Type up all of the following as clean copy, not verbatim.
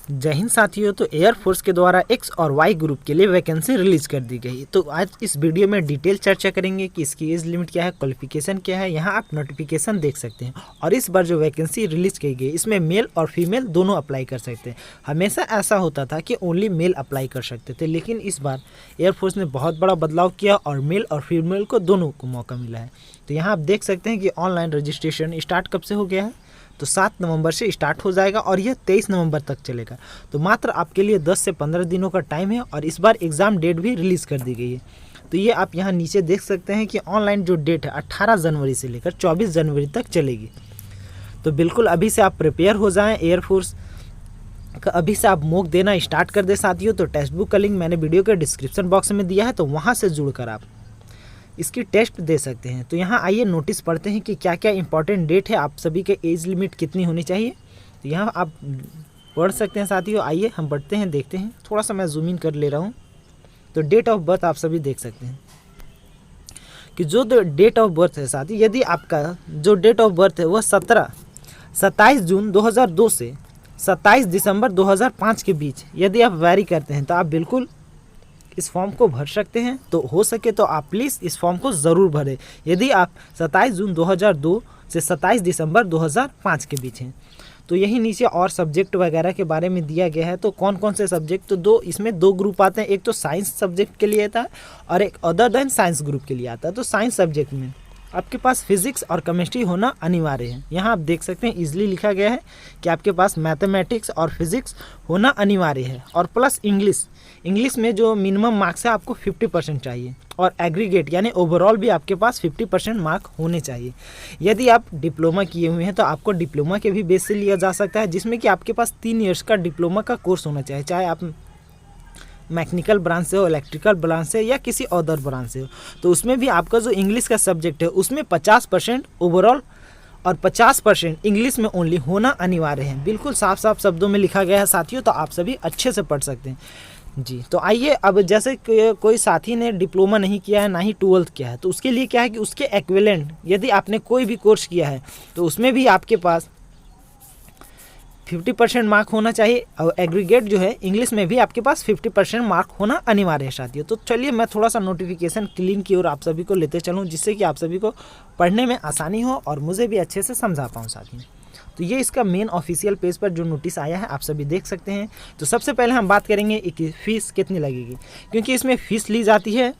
जय हिंद साथियों। तो एयरफोर्स के द्वारा एक्स और वाई ग्रुप के लिए वैकेंसी रिलीज कर दी गई। तो आज इस वीडियो में डिटेल चर्चा करेंगे कि इसकी एज लिमिट क्या है, क्वालिफिकेशन क्या है। यहाँ आप नोटिफिकेशन देख सकते हैं और इस बार जो वैकेंसी रिलीज की गई इसमें मेल और फीमेल दोनों अप्लाई कर सकते हैं। हमेशा ऐसा होता था कि ओनली मेल अप्लाई कर सकते थे, लेकिन इस बार एयरफोर्स ने बहुत बड़ा बदलाव किया और मेल और फीमेल को दोनों को मौका मिला है। तो यहाँ आप देख सकते हैं कि ऑनलाइन रजिस्ट्रेशन स्टार्ट कब से हो गया है। तो 7 नवंबर से स्टार्ट हो जाएगा और यह 23 नवंबर तक चलेगा। तो मात्र आपके लिए 10 से 15 दिनों का टाइम है और इस बार एग्ज़ाम डेट भी रिलीज़ कर दी गई है। तो ये आप यहाँ नीचे देख सकते हैं कि ऑनलाइन जो डेट है 18 जनवरी से लेकर 24 जनवरी तक चलेगी। तो बिल्कुल अभी से आप प्रिपेयर हो जाएं एयरफोर्स का, अभी से आप मॉक देना स्टार्ट कर दें साथियों। तो टेक्स्ट बुक का लिंक मैंने वीडियो के डिस्क्रिप्शन बॉक्स में दिया है, तो वहाँ से जुड़कर आप इसकी टेस्ट दे सकते हैं। तो यहाँ आइए नोटिस पढ़ते हैं कि क्या क्या इंपॉर्टेंट डेट है, आप सभी के एज लिमिट कितनी होनी चाहिए। तो यहाँ आप पढ़ सकते हैं साथियों। आइए हम बढ़ते हैं, देखते हैं। थोड़ा सा मैं जूम इन कर ले रहा हूँ। तो डेट ऑफ बर्थ आप सभी देख सकते हैं कि जो डेट ऑफ बर्थ है साथियों, यदि आपका जो डेट ऑफ बर्थ है वह 27 जून 2002 से 27 दिसंबर 2005 के बीच यदि आप वैरी करते हैं तो आप बिल्कुल इस फॉर्म को भर सकते हैं। तो हो सके तो आप प्लीज़ इस फॉर्म को ज़रूर भरें यदि आप 27 जून 2002 से 27 दिसंबर 2005 के बीच हैं। तो यही नीचे और सब्जेक्ट वगैरह के बारे में दिया गया है। तो कौन कौन से सब्जेक्ट, तो इसमें दो ग्रुप आते हैं। एक तो साइंस सब्जेक्ट के लिए आता है और एक अदर देन साइंस ग्रुप के लिए आता है। तो साइंस सब्जेक्ट में आपके पास फिजिक्स और केमिस्ट्री होना अनिवार्य है। यहाँ आप देख सकते हैं इजीली लिखा गया है कि आपके पास मैथमेटिक्स और फिजिक्स होना अनिवार्य है और प्लस इंग्लिश में जो मिनिमम मार्क्स है आपको 50% चाहिए और एग्रीगेट यानी ओवरऑल भी आपके पास 50% मार्क होने चाहिए। यदि आप डिप्लोमा किए हुए हैं तो आपको डिप्लोमा के भी बेस से लिया जा सकता है, जिसमें कि आपके पास 3 ईयर्स का डिप्लोमा का कोर्स होना चाहिए, चाहे आप मैकेनिकल ब्रांच से हो, इलेक्ट्रिकल ब्रांच से या किसी अदर ब्रांच से हो। तो उसमें भी आपका जो इंग्लिश का सब्जेक्ट है उसमें 50% ओवरऑल और 50% इंग्लिश में ओनली होना अनिवार्य है। बिल्कुल साफ साफ शब्दों में लिखा गया है साथियों, तो आप सभी अच्छे से पढ़ सकते हैं जी। तो आइए अब जैसे कोई साथी ने डिप्लोमा नहीं किया है ना ही 12th किया है, तो उसके लिए क्या है कि उसके एक्विवेलेंट यदि आपने कोई भी कोर्स किया है तो उसमें भी आपके पास 50% मार्क होना चाहिए और एग्रीगेट जो है इंग्लिश में भी आपके पास 50% मार्क होना अनिवार्य है साथियों। तो चलिए मैं थोड़ा सा नोटिफिकेशन क्लीन की ओर आप सभी को लेते चलूँ, जिससे कि आप सभी को पढ़ने में आसानी हो और मुझे भी अच्छे से समझा पाऊँ साथियों। तो ये इसका मेन ऑफिशियल पेज पर जो नोटिस आया है आप सभी देख सकते हैं। तो सबसे पहले हम बात करेंगे कि फ़ीस कितनी लगेगी, क्योंकि इसमें फ़ीस ली जाती है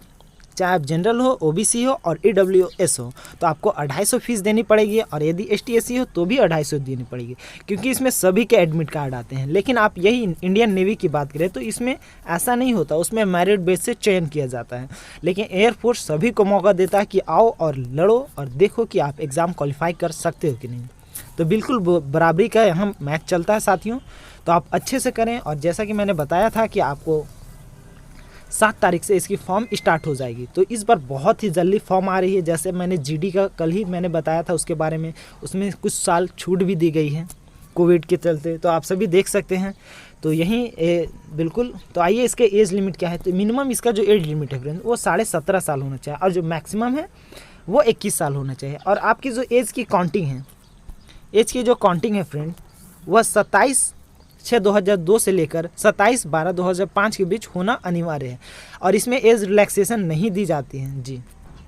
चाहे आप जनरल हो, ओबीसी हो और ईडब्ल्यूएस हो तो आपको 250 फीस देनी पड़ेगी और यदि एसटी एससी हो तो भी 250 देनी पड़ेगी, क्योंकि इसमें सभी के एडमिट कार्ड आते हैं। लेकिन आप यही इंडियन नेवी की बात करें तो इसमें ऐसा नहीं होता, उसमें मेरिट बेस से चयन किया जाता है। लेकिन एयरफोर्स सभी को मौका देता है कि आओ और लड़ो और देखो कि आप एग्ज़ाम क्वालिफाई कर सकते हो कि नहीं। तो बिल्कुल बराबरी का यहाँ मैच चलता है साथियों। तो आप अच्छे से करें और जैसा कि मैंने बताया था कि आपको 7 तारीख से इसकी फॉर्म स्टार्ट हो जाएगी। तो इस बार बहुत ही जल्दी फॉर्म आ रही है। जैसे मैंने जीडी का कल ही मैंने बताया था उसके बारे में, उसमें कुछ साल छूट भी दी गई है कोविड के चलते, तो आप सभी देख सकते हैं। तो यहीं बिल्कुल। तो आइए इसके एज लिमिट क्या है। तो मिनिमम इसका जो एज लिमिट है फ्रेंड वो 17.5 साल होना चाहिए और जो मैक्सिमम है वो 21 साल होना चाहिए। और आपकी जो एज की काउंटिंग है, एज की जो काउंटिंग है फ्रेंड वह 27/6/2002 से लेकर 27/12/2005 के बीच होना अनिवार्य है और इसमें एज रिलैक्सेशन नहीं दी जाती है जी।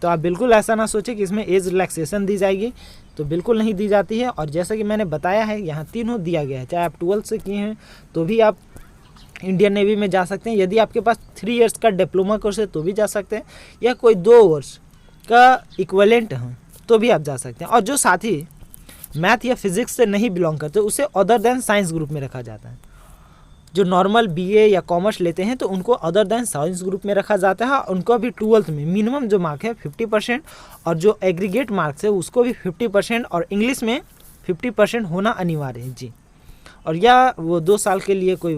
तो आप बिल्कुल ऐसा ना सोचें कि इसमें एज रिलैक्सेशन दी जाएगी, तो बिल्कुल नहीं दी जाती है। और जैसा कि मैंने बताया है यहाँ तीनों दिया गया है, चाहे आप 12th से किए हैं तो भी आप इंडियन नेवी में जा सकते हैं। यदि आपके पास 3 ईयर्स का डिप्लोमा कोर्स है तो भी जा सकते हैं, या कोई 2 वर्ष का इक्विवेलेंट हो तो भी आप जा सकते हैं। और जो साथी मैथ या फिजिक्स से नहीं बिलोंग करते उसे अदर देन साइंस ग्रुप में रखा जाता है। जो नॉर्मल बीए या कॉमर्स लेते हैं तो उनको अदर देन साइंस ग्रुप में रखा जाता है। उनको भी 12th में मिनिमम जो मार्क है 50% और जो एग्रीगेट मार्क्स है उसको भी 50% और इंग्लिश में 50% होना अनिवार्य है जी। और या वो 2 साल के लिए कोई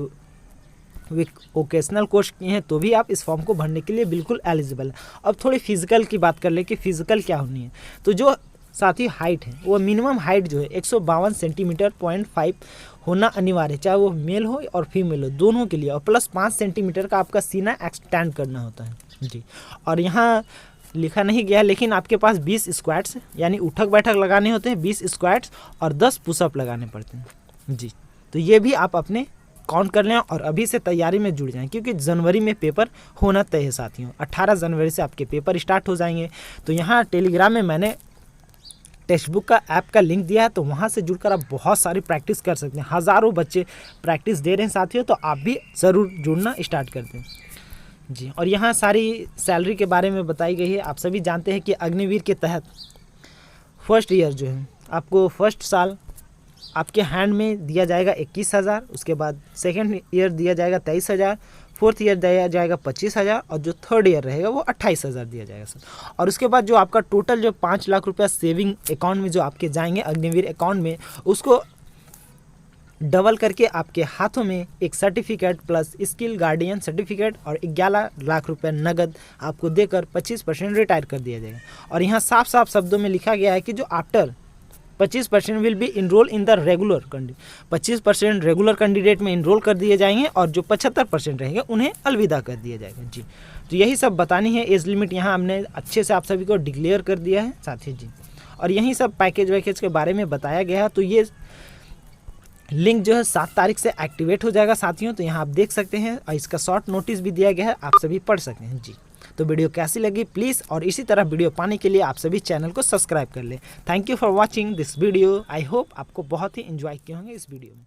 वोकेशनल कोर्स किए हैं तो भी आप इस फॉर्म को भरने के लिए बिल्कुल एलिजिबल है। अब थोड़ी फिजिकल की बात कर ले कि फिजिकल क्या होनी है। तो जो साथ ही हाइट है वो मिनिमम हाइट जो है 152 सेंटीमीटर 0.5 होना अनिवार्य है, चाहे वो मेल हो और फीमेल हो दोनों के लिए। और प्लस 5 सेंटीमीटर का आपका सीना एक्सटेंड करना होता है जी। और यहाँ लिखा नहीं गया लेकिन आपके पास 20 स्क्वाट्स यानी उठक बैठक लगाने होते हैं, 20 स्क्वाट्स और 10 पुशअप लगाने पड़ते हैं जी। तो ये भी आप अपने काउंट कर लें और अभी से तैयारी में जुड़ जाएं, क्योंकि जनवरी में पेपर होना तय है साथियों। 18 जनवरी से आपके पेपर स्टार्ट हो जाएंगे। तो यहाँ टेलीग्राम में मैंने टेक्स्ट बुक का ऐप का लिंक दिया है, तो वहाँ से जुड़कर आप बहुत सारी प्रैक्टिस कर सकते हैं। हज़ारों बच्चे प्रैक्टिस दे रहे हैं साथियों, तो आप भी ज़रूर जुड़ना स्टार्ट कर दें जी। और यहाँ सारी सैलरी के बारे में बताई गई है। आप सभी जानते हैं कि अग्निवीर के तहत फर्स्ट ईयर जो है आपको फर्स्ट साल आपके हैंड में दिया जाएगा 21,000, उसके बाद सेकेंड ईयर दिया जाएगा 23,000, फोर्थ ईयर दिया जाएगा 25,000 और जो थर्ड ईयर रहेगा वो 28,000 दिया जाएगा सर। और उसके बाद जो आपका टोटल जो 5 लाख रुपया सेविंग अकाउंट में जो आपके जाएंगे अग्निवीर अकाउंट में, उसको डबल करके आपके हाथों में एक certificate plus skill guardian certificate और 11 लाख रुपए नगद आपको देकर 25% रिटायर कर दिया जाएगा। और यहाँ साफ साफ शब्दों में लिखा गया है कि जो after 25% will be enrol in the regular candidate, 25% regular candidate में इनरोल कर दिए जाएंगे और जो 75% रहेंगे उन्हें अलविदा कर दिया जाएगा जी। तो यही सब बतानी है। एज लिमिट यहाँ हमने अच्छे से आप सभी को डिक्लेयर कर दिया है साथी जी। और यही सब पैकेज वैकेज के बारे में बताया गया है। तो ये लिंक जो है 7 तारीख से एक्टिवेट हो जाएगा साथियों। तो यहाँ आप देख सकते हैं और इसका शॉर्ट नोटिस भी दिया गया है, आप सभी पढ़ सकते हैं जी। तो वीडियो कैसी लगी प्लीज़, और इसी तरह वीडियो पाने के लिए आप सभी चैनल को सब्सक्राइब कर लें। Thank you for watching this video. I hope आपको बहुत ही एंजॉय किए होंगे इस वीडियो में।